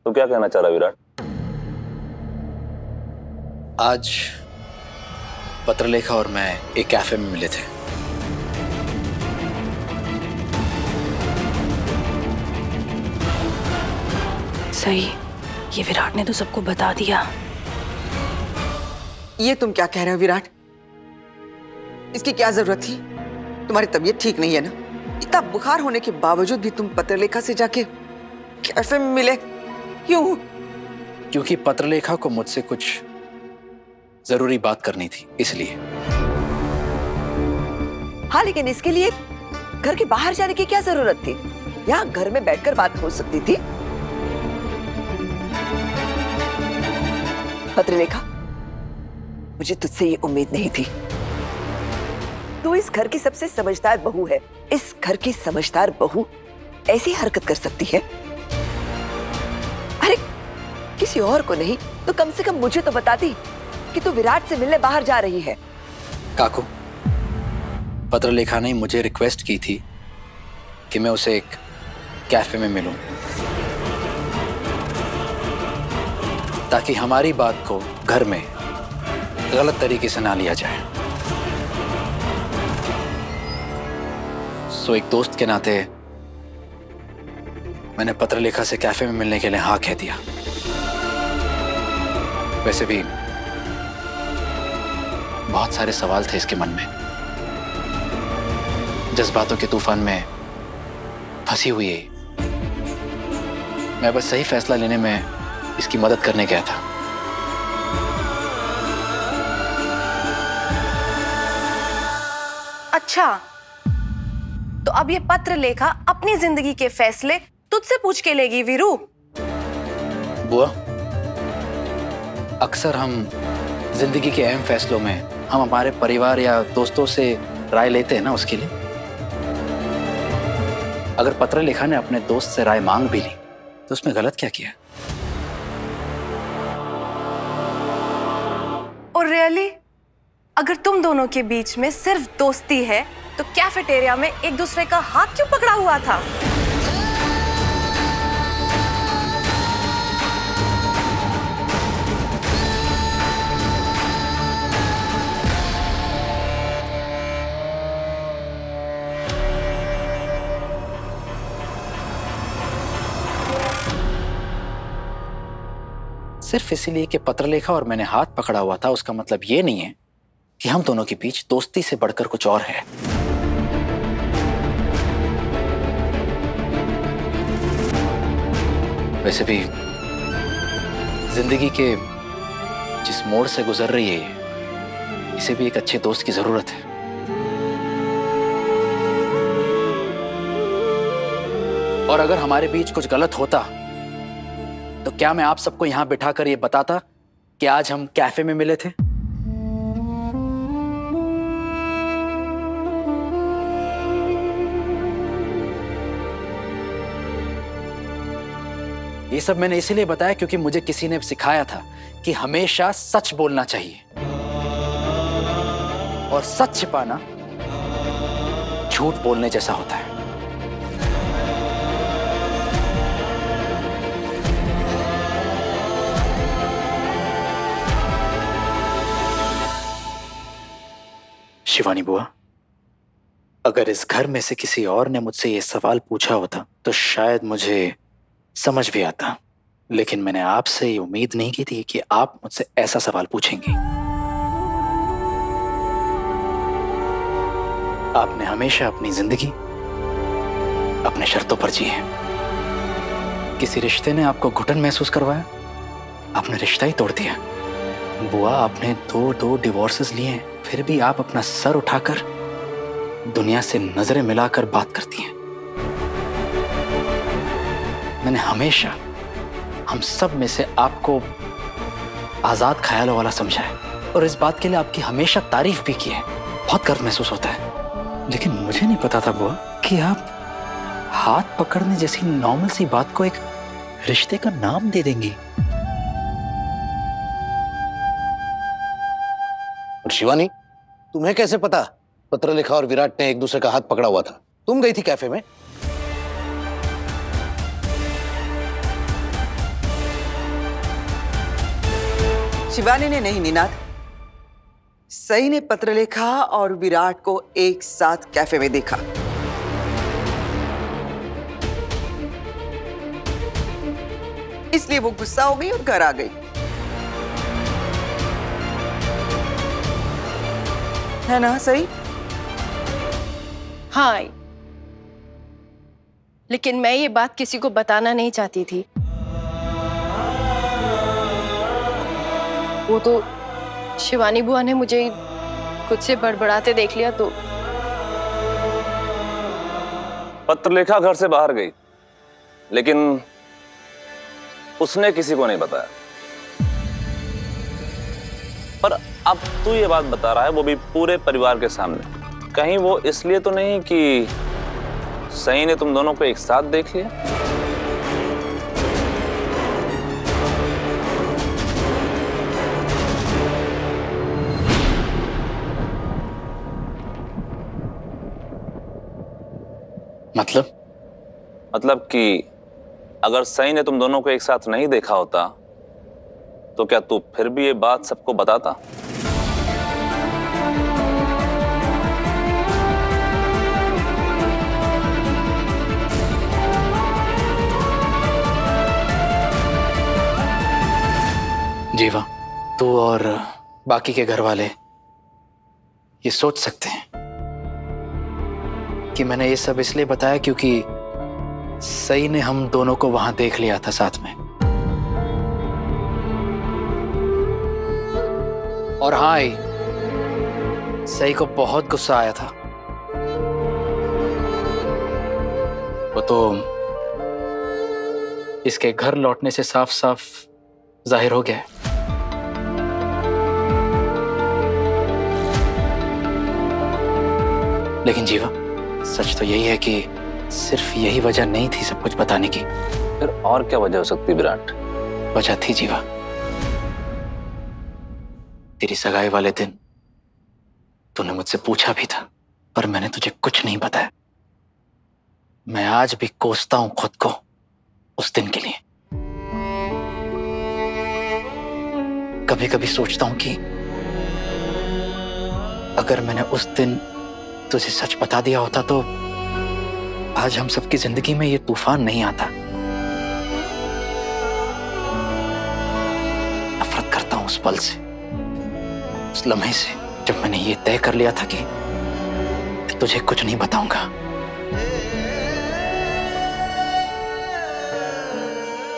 तो क्या कहना चाह रहा विराट? आज पत्रलेखा और मैं एक कैफे में मिले थे। सही, ये विराट ने तो सबको बता दिया। ये तुम क्या कह रहे हो विराट? इसकी क्या जरूरत थी? तुम्हारी तबीयत ठीक नहीं है ना? इतना बुखार होने के बावजूद भी तुम पत्रलेखा से जाके कैफे में मिले क्यों? क्योंकि पत्रलेखा को मुझसे कुछ जरूरी बात करनी थी, इसलिए। हाँ, लेकिन इसके लिए घर के बाहर जाने की क्या जरूरत थी? यहाँ घर में बैठकर बात हो सकती थी। पत्रलेखा, मुझे तुझसे ये उम्मीद नहीं थी। तू इस घर की सबसे समझदार बहू है। इस घर की समझदार बहू ऐसी हरकत कर सकती है? अरे किसी और को नहीं तो कम से कम मुझे तो बताती कि तू विराट से मिलने बाहर जा रही है। काकू, पत्रलेखा ने मुझे रिक्वेस्ट की थी कि मैं उसे एक कैफे में मिलूं, ताकि हमारी बात को घर में गलत तरीके से ना लिया जाए। सो एक दोस्त के नाते मैंने पत्रलेखा से कैफे में मिलने के लिए हाँ कह दिया। वैसे भी बहुत सारे सवाल थे इसके मन में। जज्बातों के तूफान में फंसी हुई है। मैं बस सही फैसला लेने में इसकी मदद करने गया था। अच्छा, तो अब ये पत्रलेखा अपनी जिंदगी के फैसले तुझसे पूछ के लेगी वीरू? बुआ, अक्सर हम जिंदगी के अहम फैसलों में हम हमारे परिवार या दोस्तों से राय लेते हैं ना, उसके लिए। अगर पत्रलेखा ने अपने दोस्त से राय मांग भी ली तो उसमें गलत क्या किया? और रियली, अगर तुम दोनों के बीच में सिर्फ दोस्ती है तो कैफेटेरिया में एक दूसरे का हाथ क्यों पकड़ा हुआ था? सिर्फ इसीलिए कि पत्रलेखा और मैंने हाथ पकड़ा हुआ था, उसका मतलब ये नहीं है कि हम दोनों के बीच दोस्ती से बढ़कर कुछ और है। वैसे भी जिंदगी के जिस मोड़ से गुजर रही है, इसे भी एक अच्छे दोस्त की जरूरत है। और अगर हमारे बीच कुछ गलत होता तो क्या मैं आप सबको यहां बिठाकर यह बताता कि आज हम कैफे में मिले थे? ये सब मैंने इसीलिए बताया क्योंकि मुझे किसी ने सिखाया था कि हमेशा सच बोलना चाहिए, और सच छिपाना झूठ बोलने जैसा होता है। शिवानी बुआ, अगर इस घर में से किसी और ने मुझसे यह सवाल पूछा होता तो शायद मुझे समझ भी आता, लेकिन मैंने आपसे ये उम्मीद नहीं की थी कि आप मुझसे ऐसा सवाल पूछेंगी। आपने हमेशा अपनी जिंदगी अपने शर्तों पर जी है। किसी रिश्ते ने आपको घुटन महसूस करवाया, आपने रिश्ता ही तोड़ दिया। बुआ, आपने दो डिवोर्सेस लिए हैं, फिर भी आप अपना सर उठाकर दुनिया से नजरें मिलाकर बात करती हैं। मैंने हमेशा हम सब में से आपको आजाद ख्यालों वाला समझा है, और इस बात के लिए आपकी हमेशा तारीफ भी की है। बहुत गर्व महसूस होता है। लेकिन मुझे नहीं पता था बुआ कि आप हाथ पकड़ने जैसी नॉर्मल सी बात को एक रिश्ते का नाम दे देंगी। और शिवानी, तुम्हें कैसे पता पत्रलेखा और विराट ने एक दूसरे का हाथ पकड़ा हुआ था? तुम गई थी कैफे में। शिवानी ने नहीं निनाद, सई ने पत्रलेखा और विराट को एक साथ कैफे में देखा। इसलिए वो गुस्सा हो गई और घर आ गई, है ना सही? हाँ आई, लेकिन मैं ये बात किसी को बताना नहीं चाहती थी। वो तो शिवानी बुआ ने मुझे खुद से बड़बड़ाते देख लिया तो। पत्रलेखा घर से बाहर गई, लेकिन उसने किसी को नहीं बताया। पर अब तू ये बात बता रहा है, वो भी पूरे परिवार के सामने। कहीं वो इसलिए तो नहीं कि सई ने तुम दोनों को एक साथ देख लिया? मतलब कि अगर सई ने तुम दोनों को एक साथ नहीं देखा होता तो क्या तू फिर भी ये बात सबको बताता? जीवा, तू और बाकी के घर वाले ये सोच सकते हैं कि मैंने ये सब इसलिए बताया क्योंकि सई ने हम दोनों को वहां देख लिया था साथ में। और हाँ, सई को बहुत गुस्सा आया था। वो तो इसके घर लौटने से साफ साफ जाहिर हो गया है। लेकिन जीवा, सच तो यही है कि सिर्फ यही वजह नहीं थी सब कुछ बताने की। फिर और क्या वजह हो सकती विराट? वजह थी जीवा। तेरी सगाई वाले दिन तूने मुझसे पूछा भी था, पर मैंने तुझे कुछ नहीं बताया। मैं आज भी कोसता हूं खुद को उस दिन के लिए। कभी कभी सोचता हूं कि अगर मैंने उस दिन तुझे सच बता दिया होता तो आज हम सबकी जिंदगी में ये तूफान नहीं आता। नफरत करता हूं उस पल से, उस लम्हे से जब मैंने ये तय कर लिया था कि तुझे कुछ नहीं बताऊंगा।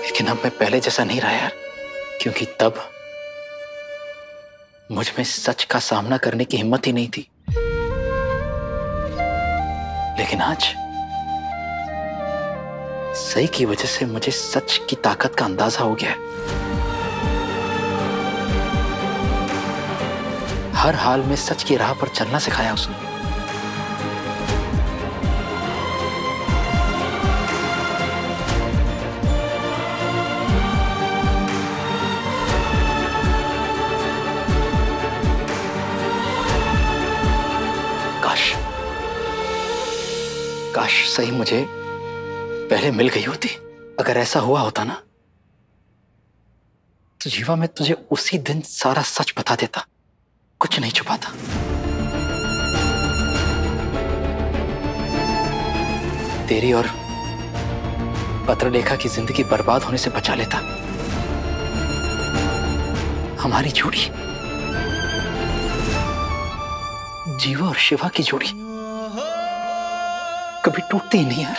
लेकिन अब मैं पहले जैसा नहीं रहा यार, क्योंकि तब मुझ में सच का सामना करने की हिम्मत ही नहीं थी। लेकिन आज सही की वजह से मुझे सच की ताकत का अंदाजा हो गया है। हर हाल में सच की राह पर चलना सिखाया उसने। काश सही मुझे पहले मिल गई होती। अगर ऐसा हुआ होता ना तो जीवा मैं तुझे उसी दिन सारा सच बता देता, कुछ नहीं छुपाता। तेरी और पत्रलेखा की जिंदगी बर्बाद होने से बचा लेता। हमारी जोड़ी, जीवा और शिवा की जोड़ी कभी टूटती ही नहीं यार।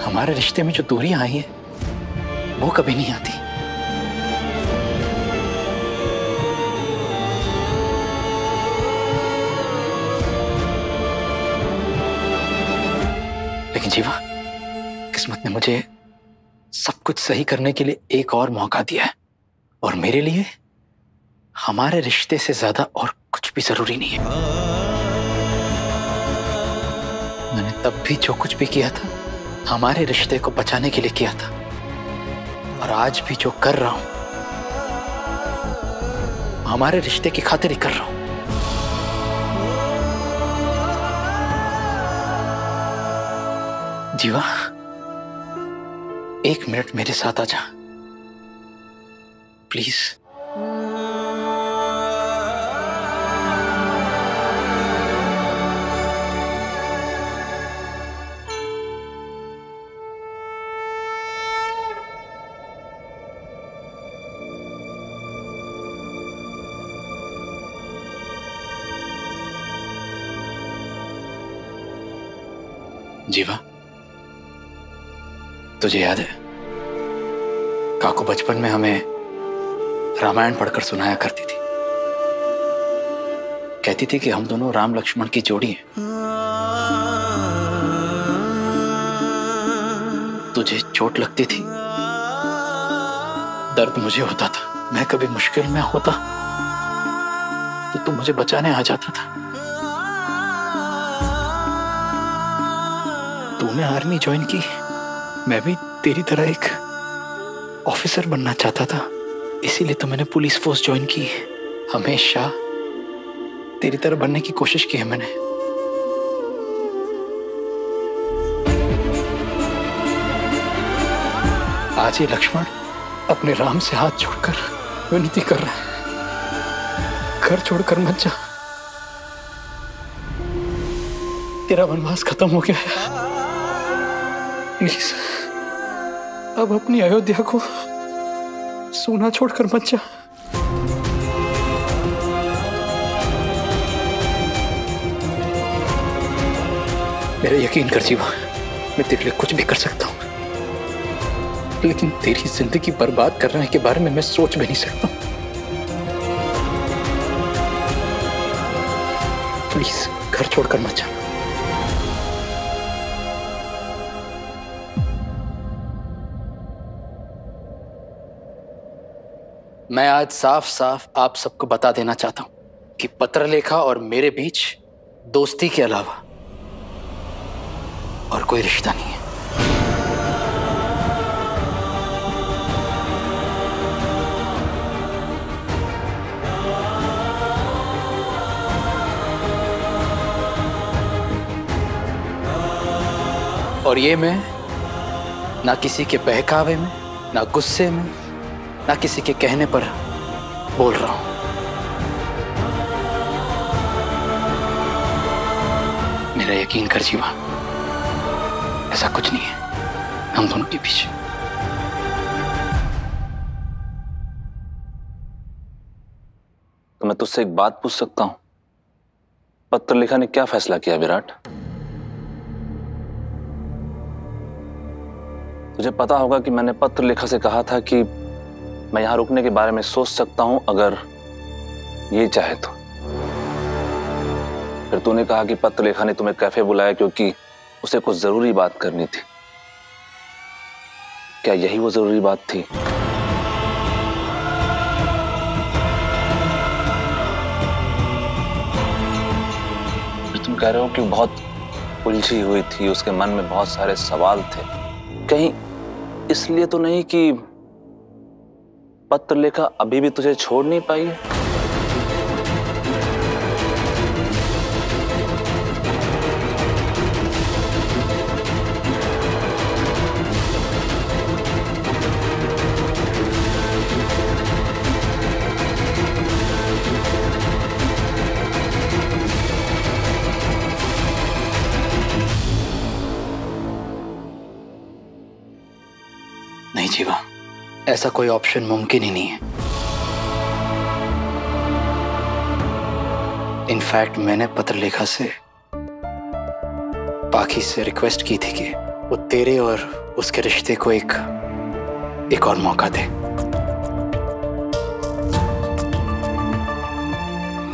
हमारे रिश्ते में जो दूरियां आई हैं वो कभी नहीं आती। लेकिन जीवा, किस्मत ने मुझे सब कुछ सही करने के लिए एक और मौका दिया है, और मेरे लिए हमारे रिश्ते से ज्यादा और कुछ भी जरूरी नहीं है। मैंने तब भी जो कुछ भी किया था हमारे रिश्ते को बचाने के लिए किया था, और आज भी जो कर रहा हूं हमारे रिश्ते की खातिर ही कर रहा हूं। जीवा, 1 मिनट मेरे साथ आ जा प्लीज। जीवा, तुझे याद है काकू बचपन में हमें रामायण पढ़कर सुनाया करती थी। कहती थी कि हम दोनों राम लक्ष्मण की जोड़ी हैं। तुझे चोट लगती थी, दर्द मुझे होता था, मैं कभी मुश्किल में होता तो तू मुझे बचाने आ जाता था। तूने आर्मी ज्वाइन की, मैं भी तेरी तरह एक ऑफिसर बनना चाहता था, इसीलिए तो मैंने पुलिस फोर्स ज्वाइन की। हमेशा तेरी तरह बनने की कोशिश की है मैंने। आज ये लक्ष्मण अपने राम से हाथ जोड़कर विनती कर रहा है, घर छोड़कर मत जा, तेरा वनवास खत्म हो गया है। प्लीज अब अपनी अयोध्या को सूना छोड़कर मत जा। मेरा यकीन कर जीवा, मैं तेरे लिए कुछ भी कर सकता हूं, लेकिन तेरी जिंदगी बर्बाद करने के बारे में मैं सोच भी नहीं सकता। प्लीज घर छोड़कर मत जा। मैं आज साफ साफ आप सबको बता देना चाहता हूं कि पत्रलेखा और मेरे बीच दोस्ती के अलावा और कोई रिश्ता नहीं है। और ये मैं ना किसी के बहकावे में, ना गुस्से में, ना किसी के कहने पर बोल रहा हूं। मेरा यकीन कर जीवा, ऐसा कुछ नहीं है हम दोनों के बीच। तो मैं तुझसे एक बात पूछ सकता हूं? पत्रलेखा ने क्या फैसला किया विराट? तुझे पता होगा कि मैंने पत्रलेखा से कहा था कि मैं यहां रुकने के बारे में सोच सकता हूं अगर ये चाहे तो। फिर तूने कहा कि पत्रलेखा ने तुम्हें कैफे बुलाया क्योंकि उसे कुछ जरूरी बात करनी थी। क्या यही वो जरूरी बात थी? तुम कह रहे हो कि बहुत उलझी हुई थी, उसके मन में बहुत सारे सवाल थे। कहीं इसलिए तो नहीं कि पत्रलेखा अभी भी तुझे छोड़ नहीं पाई है? नहीं जीवा, ऐसा कोई ऑप्शन मुमकिन ही नहीं है। इनफैक्ट मैंने पत्रलेखा से, पाखी से रिक्वेस्ट की थी कि वो तेरे और उसके रिश्ते को एक और मौका दे।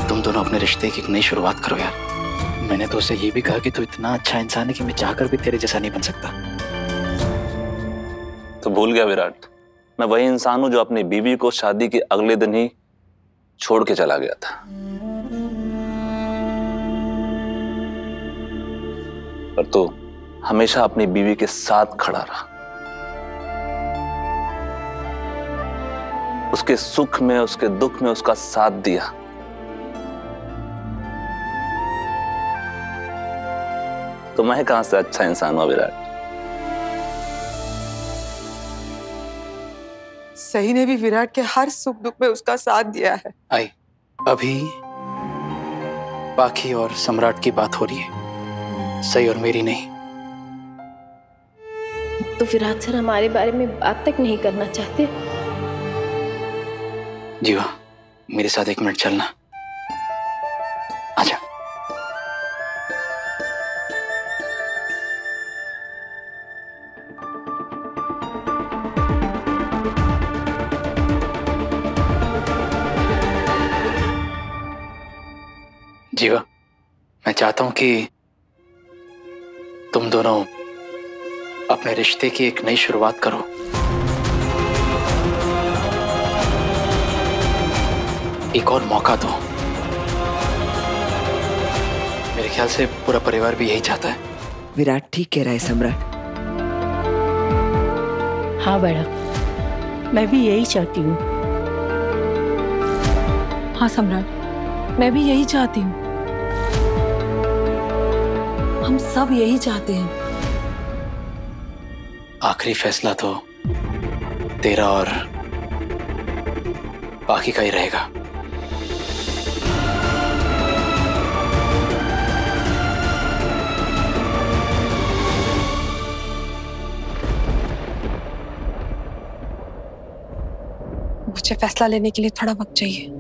तुम दोनों अपने रिश्ते की एक नई शुरुआत करो यार। मैंने तो उसे ये भी कहा कि तू इतना अच्छा इंसान है कि मैं चाहकर भी तेरे जैसा नहीं बन सकता। तो भूल गया विराट, मैं वही इंसान हूं जो अपनी बीवी को शादी के अगले दिन ही छोड़ के चला गया था। पर तू हमेशा अपनी बीवी के साथ खड़ा रहा, उसके सुख में, उसके दुख में उसका साथ दिया। तो मैं कहां से अच्छा इंसान हूं विराट? सही ने भी विराट के हर सुख दुख में उसका साथ दिया है। आई अभी पाखी और सम्राट की बात हो रही है, सही और मेरी नहीं। तो विराट सर हमारे बारे में बात तक नहीं करना चाहते? जीवा, मेरे साथ 1 मिनट चलना। आजा। जीवा, मैं चाहता हूं कि तुम दोनों अपने रिश्ते की एक नई शुरुआत करो। एक और मौका दो। मेरे ख्याल से पूरा परिवार भी यही चाहता है। विराट ठीक कह रहा है सम्राट। हाँ बेटा, मैं भी यही चाहती हूँ। हाँ सम्राट, मैं भी यही चाहती हूँ। हम सब यही चाहते हैं। आखिरी फैसला तो तेरा और बाकी का ही रहेगा। मुझे फैसला लेने के लिए थोड़ा वक्त चाहिए।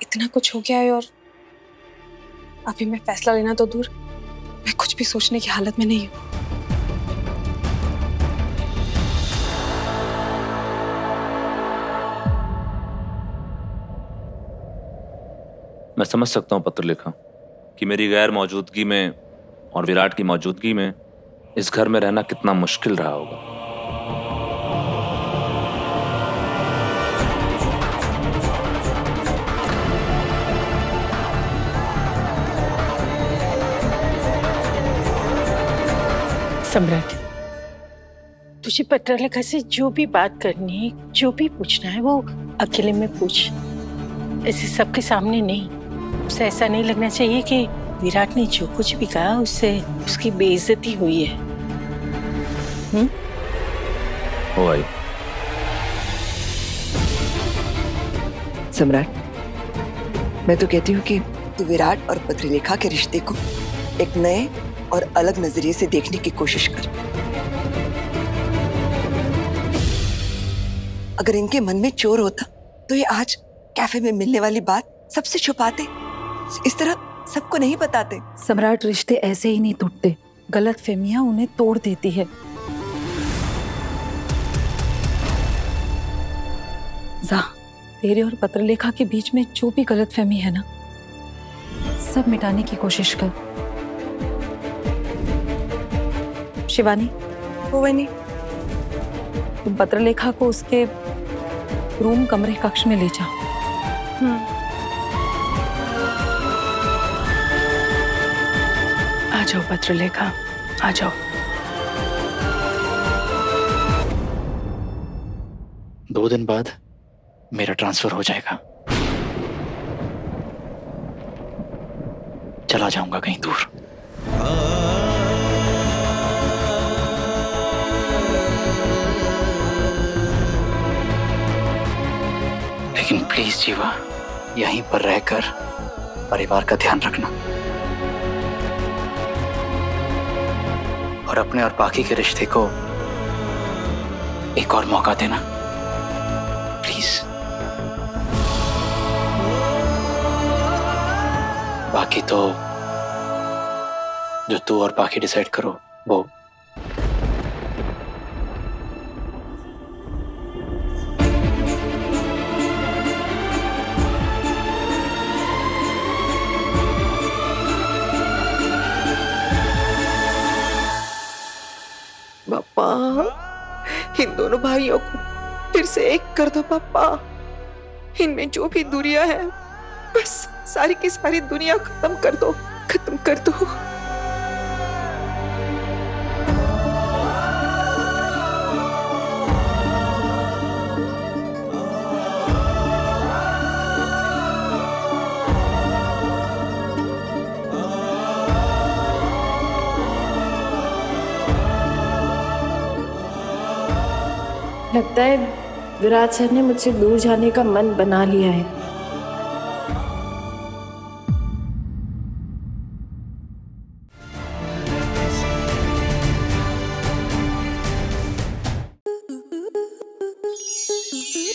इतना कुछ हो गया है और अभी मैं फैसला लेना तो दूर, मैं कुछ भी सोचने की हालत में नहीं हूं। मैं समझ सकता हूं पत्रलेखा कि मेरी गैर मौजूदगी में और विराट की मौजूदगी में इस घर में रहना कितना मुश्किल रहा होगा। सम्राट, तुझे पत्रलेखा से जो भी बात करनी है, जो भी पूछना है, वो अकेले में पूछ, ऐसे सबके सामने नहीं। उसे ऐसा नहीं लगना चाहिए कि विराट ने जो कुछ भी कहा उससे उसकी बेइज्जती हुई है। हो भाई। सम्राट, मैं तो कहती हूँ कि तू विराट और पत्रलेखा के रिश्ते को एक नए और अलग नजरिए से देखने की कोशिश कर। अगर इनके मन में चोर होता तो ये आज कैफे में मिलने वाली बात सबसे छुपाते, इस तरह सबको नहीं बताते। सम्राट, रिश्ते ऐसे ही नहीं टूटते, गलतफहमियां उन्हें तोड़ देती है। जा, तेरे और पत्रलेखा के बीच में जो भी गलतफहमी है ना, सब मिटाने की कोशिश कर। शिवानी, वो नहीं, तुम पत्रलेखा को उसके रूम कमरे कक्ष में ले जाओ। आ जाओ पत्रलेखा, आ जाओ। 2 दिन बाद मेरा ट्रांसफर हो जाएगा। चला जाऊंगा कहीं दूर। लेकिन प्लीज जीवा, यहीं पर रहकर परिवार का ध्यान रखना और अपने और बाकी के रिश्ते को एक और मौका देना, प्लीज। बाकी तो जो तू और बाकी डिसाइड करो वो। पापा, इन दोनों भाइयों को फिर से एक कर दो पापा। इनमें जो भी दूरियां हैं, बस सारी की सारी दुनिया खत्म कर दो, खत्म कर दो। लगता है विराट सर ने मुझसे दूर जाने का मन बना लिया है।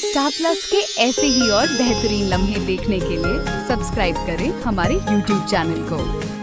स्टार प्लस के ऐसे ही और बेहतरीन लम्हे देखने के लिए सब्सक्राइब करें हमारे YouTube चैनल को।